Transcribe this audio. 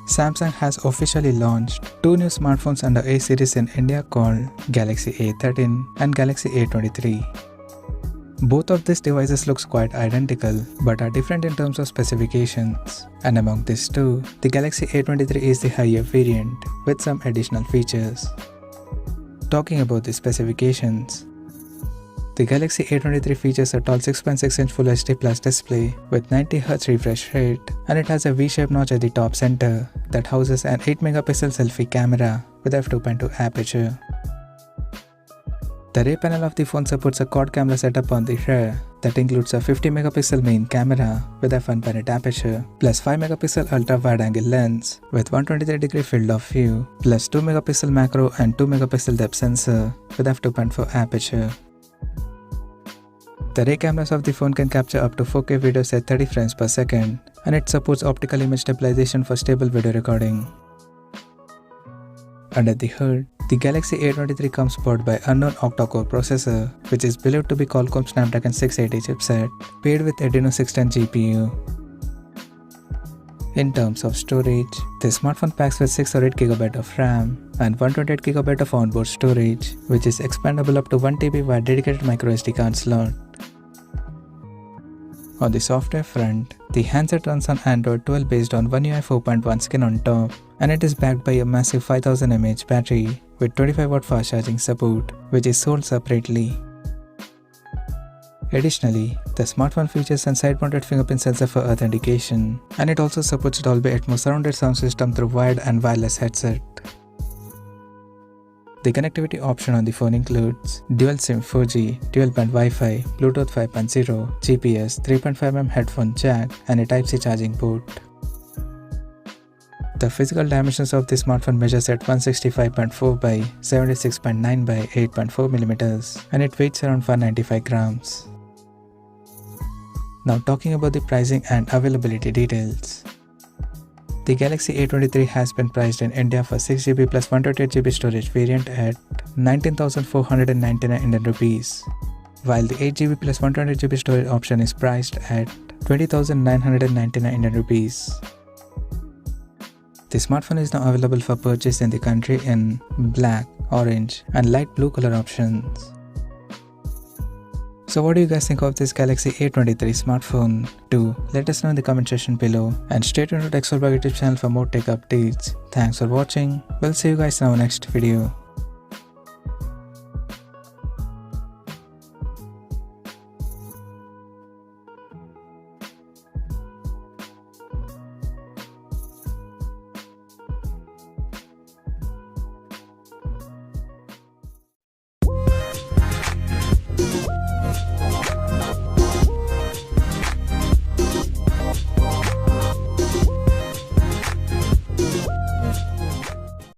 Samsung has officially launched two new smartphones under A series in India called Galaxy A13 and Galaxy A23. Both of these devices looks quite identical but are different in terms of specifications. And among these two, the Galaxy A23 is the higher variant with some additional features. Talking about the specifications, the Galaxy A23 features a tall 6.6-inch Full HD Plus display with 90Hz refresh rate, and it has a V-shaped notch at the top center that houses an 8-megapixel selfie camera with f2.2 aperture. The rear panel of the phone supports a quad camera setup on the rear that includes a 50-megapixel main camera with f1.8 aperture, plus 5-megapixel ultra-wide-angle lens with 123-degree field of view, plus 2-megapixel macro and 2-megapixel depth sensor with f2.4 aperture. The rear cameras of the phone can capture up to 4K videos at 30 frames per second, and it supports optical image stabilization for stable video recording. Under the hood, the Galaxy A23 comes powered by unknown octa-core processor, which is believed to be Qualcomm Snapdragon 680 chipset, paired with Adreno 610 GPU. In terms of storage, the smartphone packs with 6 or 8GB of RAM and 128GB of onboard storage, which is expandable up to 1TB via dedicated microSD card slot. On the software front, the handset runs on Android 12 based on One UI 4.1 skin on top, and it is backed by a massive 5000 mAh battery with 25W fast charging support, which is sold separately. Additionally, the smartphone features a side-mounted fingerprint sensor for authentication, and it also supports Dolby Atmos surrounded sound system through wired and wireless headset. The connectivity option on the phone includes dual SIM 4G, dual-band Wi-Fi, Bluetooth 5.0, GPS, 3.5mm headphone jack, and a Type-C charging port. The physical dimensions of the smartphone measures at 165.4 by 76.9 by 8.4mm, and it weighs around 195 grams. Now talking about the pricing and availability details. The Galaxy A23 has been priced in India for 6GB plus 128GB storage variant at 19,499 Indian rupees, while the 8GB plus 128GB storage option is priced at 20,999 Indian rupees. The smartphone is now available for purchase in the country in black, orange, and light blue color options. So what do you guys think of this Galaxy A23 smartphone? Do let us know in the comment section below, and stay tuned to Tech Soul YouTube channel for more tech updates. Thanks for watching. We'll see you guys in our next video.